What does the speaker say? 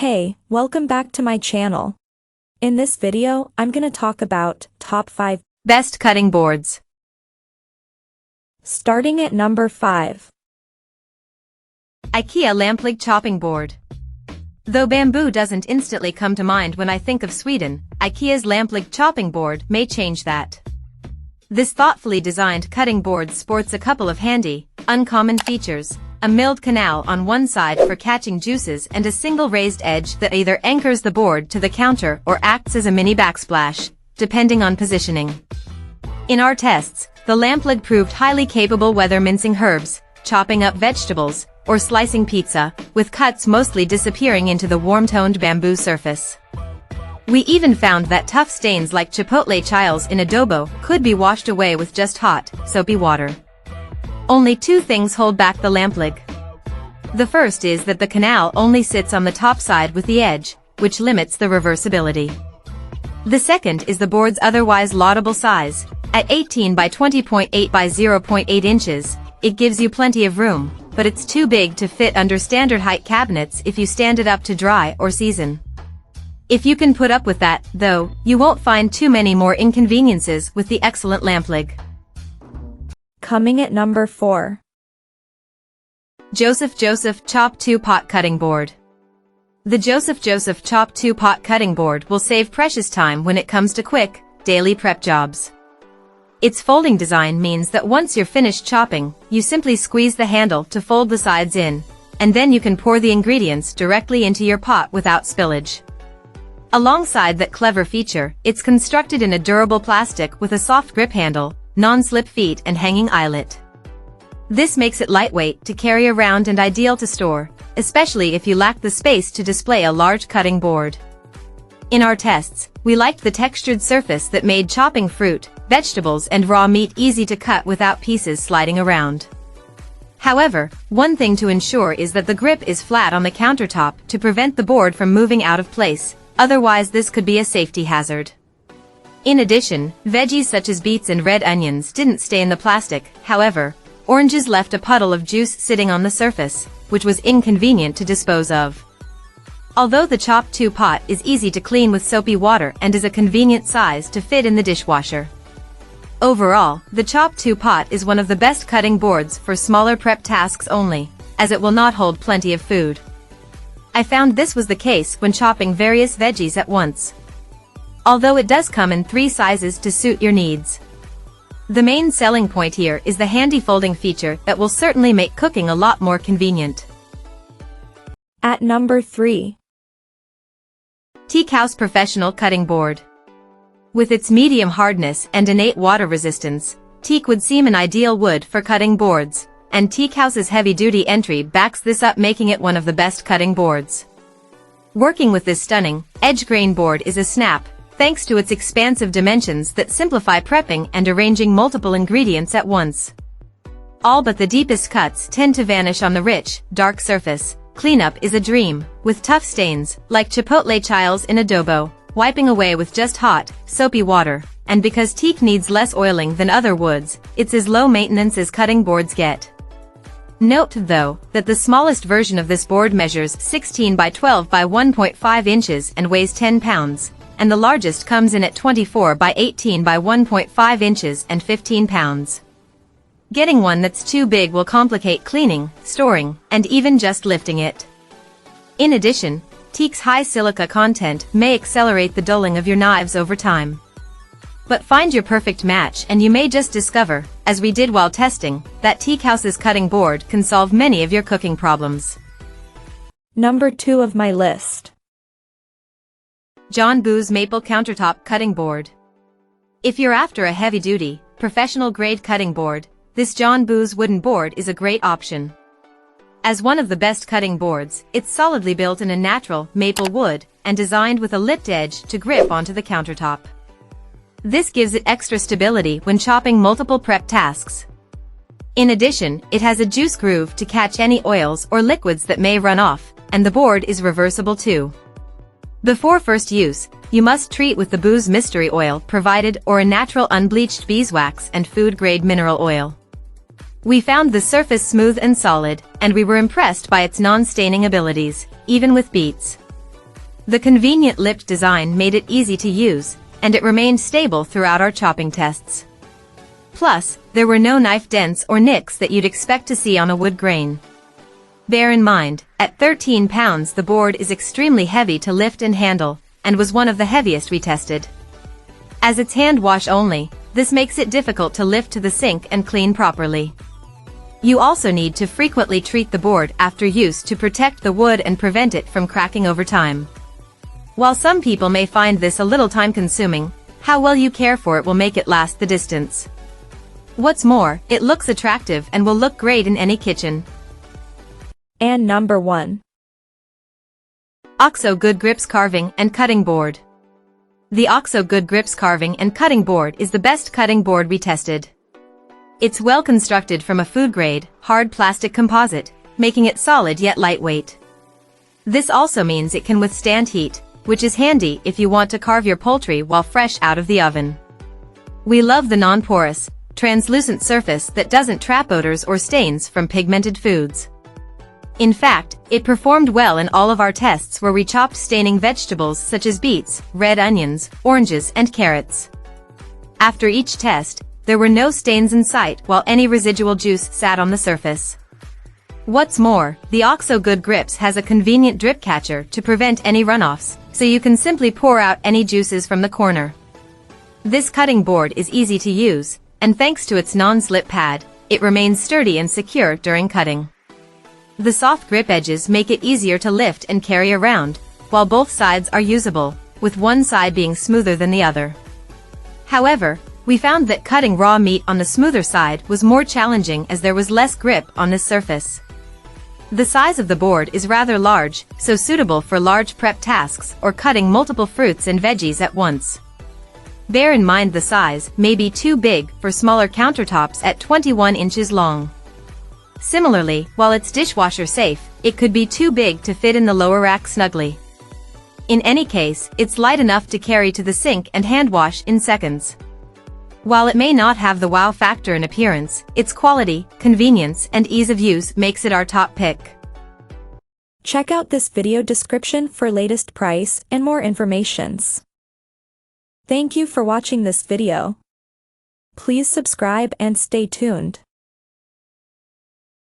Hey, welcome back to my channel. In this video, I'm gonna talk about top 5 best cutting boards. Starting at number 5. Ikea Lämplig chopping board. Though bamboo doesn't instantly come to mind when I think of Sweden, Ikea's Lämplig chopping board may change that. This thoughtfully designed cutting board sports a couple of handy, uncommon features: a milled canal on one side for catching juices and a single raised edge that either anchors the board to the counter or acts as a mini backsplash, depending on positioning. In our tests, the Lämplig proved highly capable whether mincing herbs, chopping up vegetables, or slicing pizza, with cuts mostly disappearing into the warm-toned bamboo surface. We even found that tough stains like chipotle chiles in adobo could be washed away with just hot, soapy water. Only two things hold back the Lämplig. The first is that the canal only sits on the top side with the edge, which limits the reversibility. The second is the board's otherwise laudable size. At 18 by 20.8 by 0.8 inches, it gives you plenty of room, but it's too big to fit under standard height cabinets if you stand it up to dry or season. If you can put up with that, though, you won't find too many more inconveniences with the excellent Lämplig. Coming at number 4. Joseph Chop 2-Pot Cutting Board. The Joseph Chop 2-Pot Cutting Board will save precious time when it comes to quick, daily prep jobs. Its folding design means that once you're finished chopping, you simply squeeze the handle to fold the sides in, and then you can pour the ingredients directly into your pot without spillage. Alongside that clever feature, it's constructed in a durable plastic with a soft grip handle, non-slip feet and hanging eyelet. This makes it lightweight to carry around and ideal to store, especially if you lack the space to display a large cutting board. In our tests, we liked the textured surface that made chopping fruit, vegetables and raw meat easy to cut without pieces sliding around. However, one thing to ensure is that the grip is flat on the countertop to prevent the board from moving out of place, otherwise this could be a safety hazard. In addition, veggies such as beets and red onions didn't stay in the plastic. However, oranges left a puddle of juice sitting on the surface, which was inconvenient to dispose of. Although the Chop 2-Pot is easy to clean with soapy water and is a convenient size to fit in the dishwasher. Overall, the Chop 2-Pot is one of the best cutting boards for smaller prep tasks only, as it will not hold plenty of food. I found this was the case when chopping various veggies at once. Although it does come in 3 sizes to suit your needs. The main selling point here is the handy folding feature that will certainly make cooking a lot more convenient. At number 3. TeakHaus Professional Cutting Board. With its medium hardness and innate water resistance, teak would seem an ideal wood for cutting boards, and TeakHaus's heavy-duty entry backs this up, making it one of the best cutting boards. Working with this stunning, edge-grain board is a snap, thanks to its expansive dimensions that simplify prepping and arranging multiple ingredients at once. All but the deepest cuts tend to vanish on the rich, dark surface. Cleanup is a dream, with tough stains, like chipotle chiles in adobo, wiping away with just hot, soapy water, and because teak needs less oiling than other woods, it's as low maintenance as cutting boards get. Note, though, that the smallest version of this board measures 16 by 12 by 1.5 inches and weighs 10 pounds. And the largest comes in at 24 by 18 by 1.5 inches and 15 pounds. Getting one that's too big will complicate cleaning, storing, and even just lifting it. In addition, teak's high silica content may accelerate the dulling of your knives over time. But find your perfect match and you may just discover, as we did while testing, that TeakHaus's cutting board can solve many of your cooking problems. Number 2 of my list. John Boo's Maple Countertop Cutting Board. If you're after a heavy-duty, professional-grade cutting board, this John Boo's wooden board is a great option. As one of the best cutting boards, it's solidly built in a natural, maple wood, and designed with a lipped edge to grip onto the countertop. This gives it extra stability when chopping multiple prep tasks. In addition, it has a juice groove to catch any oils or liquids that may run off, and the board is reversible too. Before first use, you must treat with the Boo's mystery oil provided or a natural unbleached beeswax and food-grade mineral oil. We found the surface smooth and solid, and we were impressed by its non-staining abilities, even with beets. The convenient lipped design made it easy to use, and it remained stable throughout our chopping tests. Plus, there were no knife dents or nicks that you'd expect to see on a wood grain. Bear in mind, at 13 pounds the board is extremely heavy to lift and handle, and was one of the heaviest we tested. As it's hand wash only, this makes it difficult to lift to the sink and clean properly. You also need to frequently treat the board after use to protect the wood and prevent it from cracking over time. While some people may find this a little time-consuming, how well you care for it will make it last the distance. What's more, it looks attractive and will look great in any kitchen. And number 1. OXO Good Grips Carving and Cutting Board. The OXO Good Grips Carving and Cutting Board is the best cutting board we tested. It's well constructed from a food-grade, hard plastic composite, making it solid yet lightweight. This also means it can withstand heat, which is handy if you want to carve your poultry while fresh out of the oven. We love the non-porous, translucent surface that doesn't trap odors or stains from pigmented foods. In fact, it performed well in all of our tests where we chopped staining vegetables such as beets, red onions, oranges, and carrots. After each test, there were no stains in sight while any residual juice sat on the surface. What's more, the OXO Good Grips has a convenient drip catcher to prevent any runoffs, so you can simply pour out any juices from the corner. This cutting board is easy to use, and thanks to its non-slip pad, it remains sturdy and secure during cutting. The soft grip edges make it easier to lift and carry around, while both sides are usable, with one side being smoother than the other. However, we found that cutting raw meat on the smoother side was more challenging as there was less grip on this surface. The size of the board is rather large, so suitable for large prep tasks or cutting multiple fruits and veggies at once. Bear in mind the size may be too big for smaller countertops at 21 inches long. Similarly, while it's dishwasher safe, it could be too big to fit in the lower rack snugly. In any case, it's light enough to carry to the sink and hand wash in seconds. While it may not have the wow factor in appearance, its quality, convenience, and ease of use makes it our top pick. Check out this video description for latest price and more informations. Thank you for watching this video. Please subscribe and stay tuned.